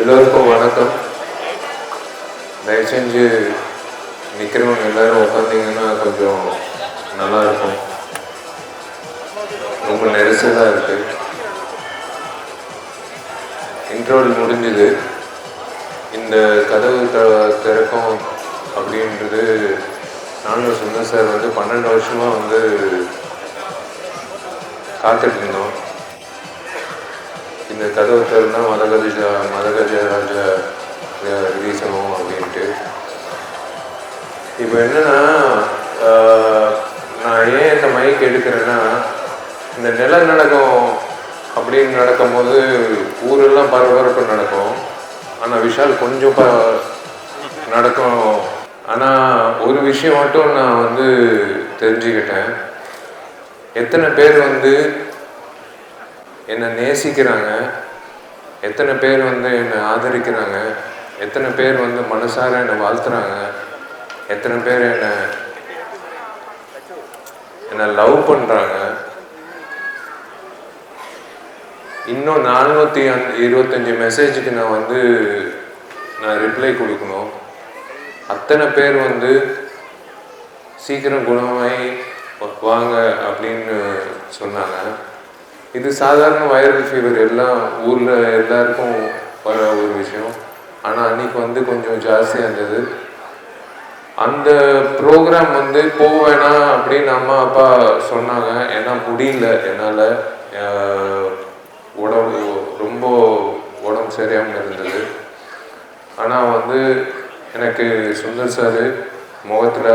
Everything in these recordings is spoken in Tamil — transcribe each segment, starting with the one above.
எல்லோருக்கும் வணக்கம். தயவு செஞ்சு நிற்கிறவங்க எல்லோரும் உட்காந்திங்கன்னா கொஞ்சம் நல்லாயிருக்கும். ரொம்ப நெரிசலாக இருக்குது. இன்ட்ரோல் முடிஞ்சுது. இந்த கதவு திறக்கும் அப்படின்றது நானும் சுந்தர் சார் 12 வருஷமாக காத்துட்டு இருந்தோம். இந்த கதவு திறந்தா மதகஜராஜா ரிலீஸ் ஆகும் அப்படின்ட்டு. இப்போ என்னன்னா, நான் ஏன் இந்த மைக் எடுக்கிறேன்னா, இந்த நிலநடுக்கம் அப்படின்னு நடக்கும்போது ஊரெல்லாம் பரபரப்பு நடக்கும். ஆனால் விஷால் கொஞ்சம் நடக்கும். ஆனால் ஒரு விஷயம் மட்டும் நான் தெரிஞ்சுக்கிட்டேன். எத்தனை பேர் என்னை நேசிக்கிறாங்க, எத்தனை பேர் என்னை ஆதரிக்கிறாங்க, எத்தனை பேர் மனசார என்னை வாழ்த்துறாங்க, எத்தனை பேர் என்னை லவ் பண்ணுறாங்க. இன்னும் 425 மெசேஜுக்கு நான் ரிப்ளை கொடுக்கணும். அத்தனை பேர் சீக்கிரம் குணமாய் வாங்க அப்படின்னு சொன்னாங்க. இது சாதாரண வைரல் ஃபீவர், எல்லாம் ஊரில் எல்லாருக்கும் வர ஒரு விஷயம். ஆனால் அன்றைக்கி கொஞ்சம் ஜாஸ்தியாக இருந்தது. அந்த ப்ரோக்ராம் போவேணா அப்படின்னு அம்மா அப்பா சொன்னாங்க. ஏன்னா முடியல, என்னால் ரொம்ப உடம்பு சரியாமல் இருந்தது. ஆனால் எனக்கு சுந்தர் சார் முகத்தில்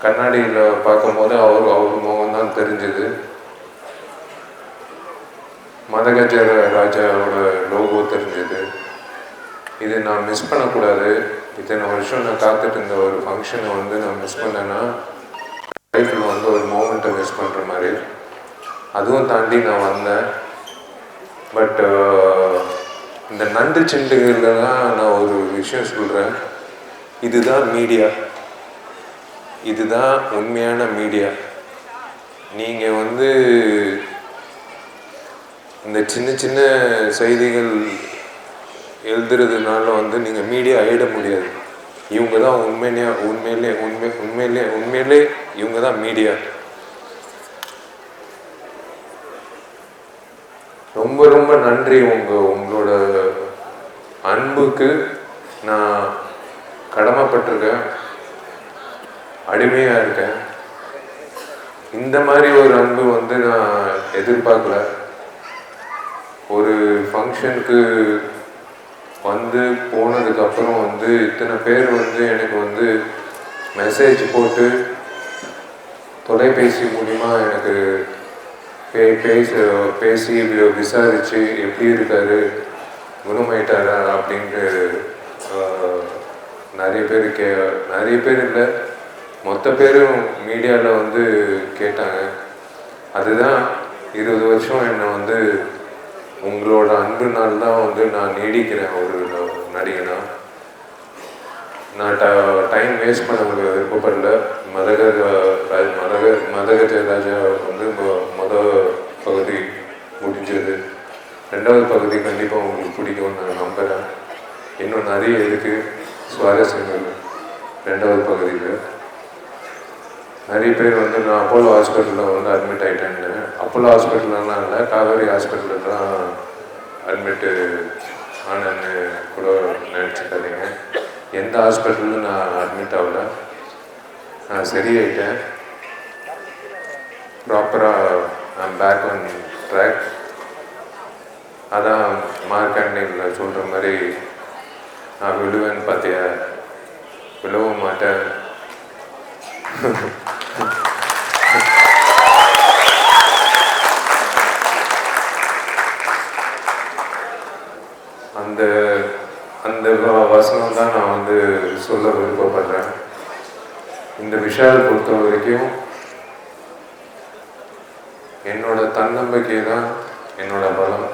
கண்ணாடியில் பார்க்கும்போது அவர் முகம்தான் தெரிஞ்சுது. மதகஜராஜாவோட லோகோ தெரிஞ்சுது. இது நான் மிஸ் பண்ணக்கூடாது. இத்தனை வருஷம் நான் காத்துட்டு இருந்த ஒரு ஃபங்க்ஷனை நான் மிஸ் பண்ணேன்னா லைஃப்பில் ஒரு மூமெண்ட்டை மிஸ் பண்ணுற மாதிரி. அதுவும் தாண்டி நான் வந்தேன். பட் இந்த நன்றி செண்டுகளில் தான் நான் ஒரு விஷயம் சொல்கிறேன். இதுதான் மீடியா, இதுதான் உண்மையான மீடியா. நீங்கள் இந்த சின்ன சின்ன செய்திகள் எழுதுறதுனால நீங்கள் மீடியா ஆகிட முடியாது. இவங்க தான் உண்மையிலே இவங்க தான் மீடியா. ரொம்ப ரொம்ப நன்றி. உங்களோட அன்புக்கு நான் கடமைப்பட்டிருக்கேன், அடிமையாக இருக்கேன். இந்த மாதிரி ஒரு அன்பு நான் எதிர்பார்க்கல. ஒரு ஃபங்க்ஷனுக்கு போனதுக்கப்புறம் இத்தனை பேர் எனக்கு மெசேஜ் போட்டு தொலைபேசி மூலிமா எனக்கு பேசி விசாரித்து எப்படி இருக்காரு, குணமாயிட்டாரா அப்படின்ட்டு நிறைய பேர் இல்லை, மொத்த பேரும் மீடியாவில் கேட்டாங்க. அதுதான் 20 வருஷம் என்னை உங்களோட அன்புனால தான் நான் நீடிக்கிறேன் ஒரு நடிகனா. நான் டைம் வேஸ்ட் பண்ண விருப்பப்படல. மதகஜராஜா முதல் பகுதி முடிஞ்சது. 2வது பகுதி கண்டிப்பாக உங்களுக்கு பிடிக்கும்னு நான் நம்புகிறேன். இன்னும் நிறைய இருக்குது சுவாரஸ்யங்கள் 2வது பகுதியில். நிறைய பேர் நான் அப்போலோ ஹாஸ்பிட்டலில் அட்மிட் ஆகிட்டேன்னு. அப்போலோ ஹாஸ்பிட்டல்லாம் இல்லை, காவேரி ஹாஸ்பிட்டலில் தான் அட்மிட்டு ஆனன்னு கூட நினச்சிக்காதீங்க. எந்த ஹாஸ்பிட்டலும் நான் அட்மிட் ஆகலை. நான் சரியாயிட்டேன். ப்ராப்பராக நான் பேக் ஆன் ட்ராக். அதான் மார்க்கண்டில் சொல்கிற மாதிரி, நான் விழுவேன்னு பார்த்தியா, விழவும் மாட்டேன். அந்த வசனம் தான் நான் சொல்ல விருப்பப்படுறேன். இந்த விஷால் பொறுத்த வரைக்கும் என்னோட தன்னம்பிக்கை தான் என்னோட பலம்.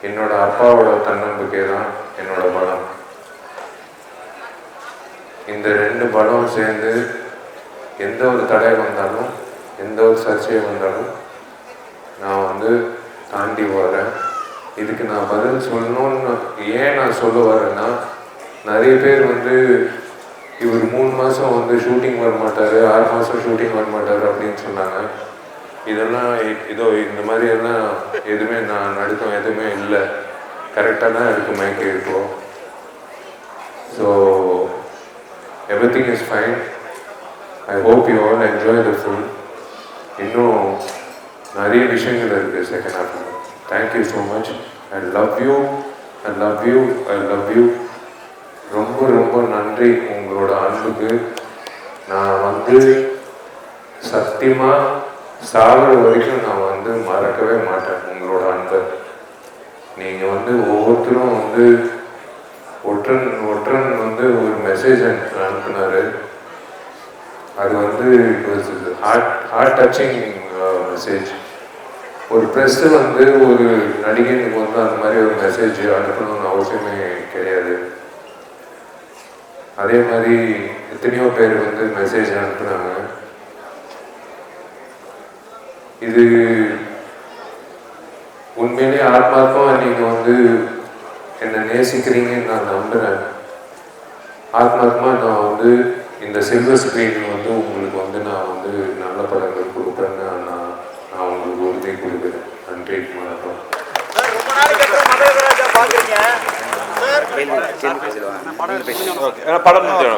என்னோட அப்பாவோட தன்னம்பிக்கை தான் என்னோட பலம். இந்த 2 பலம் சேர்ந்து எந்த ஒரு தடை வந்தாலும், எந்த ஒரு சர்ச்சை வந்தாலும் நான் தாண்டி வரேன். இதுக்கு நான் பதில் சொல்லணும்னு ஏன் நான் சொல்ல வரேன்னா, நிறைய பேர் வந்து இவர் 3 மாதம் வந்து ஷூட்டிங் வர மாட்டார், 6 மாதம் ஷூட்டிங் வர மாட்டார் அப்படின்னு சொன்னாங்க. இதெல்லாம் இதோ இந்த மாதிரியெல்லாம் எதுவுமே நான் நடுக்கம் எதுவுமே இல்லை, கரெக்டாக தான் இருக்குது மைக்கு இப்போ. So everything is fine. I hope you all enjoy the film. இன்னும் நிறைய விஷயங்கள் இருக்குது செகண்ட் ஹாஃபில். Thank you so much. I love you, I love you, I love you. ரொம்ப ரொம்ப நன்றி உங்களோட அன்புக்கு. நான் வந்து சத்தியமாக சாகிற வரைக்கும் நான் வந்து மறக்கவே மாட்டேன் உங்களோட அன்பை. நீங்கள் வந்து ஒவ்வொருத்தரும் வந்து ஒற்றன் வந்து ஒரு மெசேஜ் அனுப்புனார். அது வந்து ஹார்ட் டச்சிங் மெசேஜ். ஒரு ப்ரெஸ்ஸு வந்து ஒரு நடிகனுக்கு வந்து அந்த மாதிரி ஒரு மெசேஜ் அனுப்பணும்னு அவசியமே கிடையாது. அதே மாதிரி எத்தனையோ பேர் வந்து மெசேஜ் அனுப்புனாங்க. இது உண்மையிலேயே ஆத்மார்த்தமாக நீங்கள் வந்து என்னை நேசிக்கிறீங்கன்னு நான் நம்புகிறேன். ஆத்மார்த்தமாக நான் வந்து இந்த சில்வர் ஸ்க்ரீன் வந்து உங்களுக்கு வந்து நான் வந்து நல்ல படங்கள் கொடுப்பேன்னு நான் உங்களுக்கு உறுதி கொடுக்குறேன். நன்றி, வணக்கம்.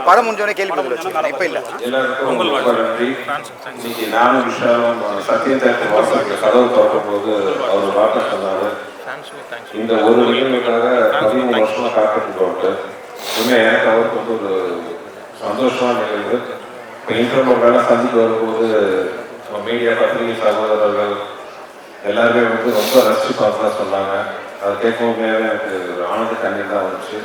படம் முடிஞ்சோடனே கேள்வி வச்சுக்கோங்க. இப்போ இல்லை இன்னைக்கு நானும் விஷயம் சத்யம் தேட்டர் கதவு திறக்கும் போது அவர் வார்த்தை சொன்னாரு, இந்த ஒரு நிகழ்வுக்காக 13 வருஷமா காத்துட்டு உண்மை எனக்கு அவருக்கு வந்து ஒரு சந்தோஷமான நிகழ்வு. இப்போ இன்டர்வியூ வேலை சந்தித்து வரும்போது மீடியா பத்திரிகை சகோதரர்கள் எல்லாருமே வந்து ரொம்ப ரசிச்சு பார்த்தா சொன்னாங்க. அதை கேட்கும்போது எனக்கு ஒரு ஆனந்த கண்ணீர் தான் வந்துச்சு.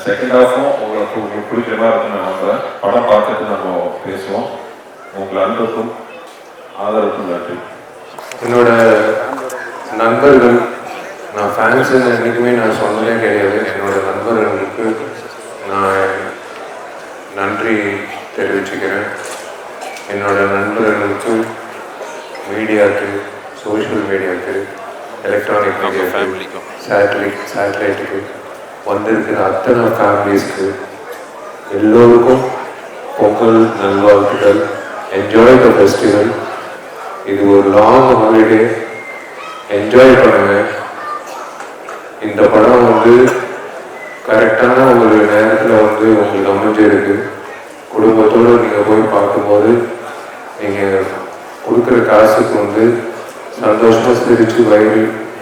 செகண்ட் ஹாஃபும் உங்களுக்கு பிடிக்கிற மாதிரி இருக்குன்னு நான் நம்புகிறேன். படம் பார்த்துட்டு நம்ம பேசுவோம். உங்கள் அன்புக்கும் ஆதரவுக்கும் நன்றி. என்னோட நண்பர்கள், நான் ஃபேன்ஸுன்னு என்றைக்குமே நான் சொன்னதே கிடையாது. என்னோட நண்பர்களுக்கு நான் நன்றி தெரிவிச்சுக்கிறேன். என்னோட நண்பர்களுக்கு, மீடியாவுக்கு, சோஷியல் மீடியாவுக்கு, எலக்ட்ரானிக் மீடியாவுக்கு, சேட்டலைட்டுக்கு வந்திருக்கிற அத்தனை ஃபேமிலிஸ்க்கு எல்லோருக்கும் பொங்கல் நல்வாழ்த்துக்கள். Enjoy the festival. இது ஒரு லாங் ஹாலிடே. என்ஜாய் பண்ணுவேன். இந்த படம் வந்து கரெக்டான ஒரு நேரத்தில் வந்து உங்களுக்கு அமைஞ்சிருக்கு. குடும்பத்தோடு நீங்கள் போய் பார்க்கும்போது நீங்கள் கொடுக்குற காசுக்கு வந்து சந்தோஷமாக சிரித்து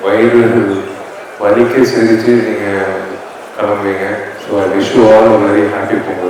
வயிறு வலிக்க சிரித்து நீங்கள் கிளம்புவீங்க. So I wish you all very happy Pongal.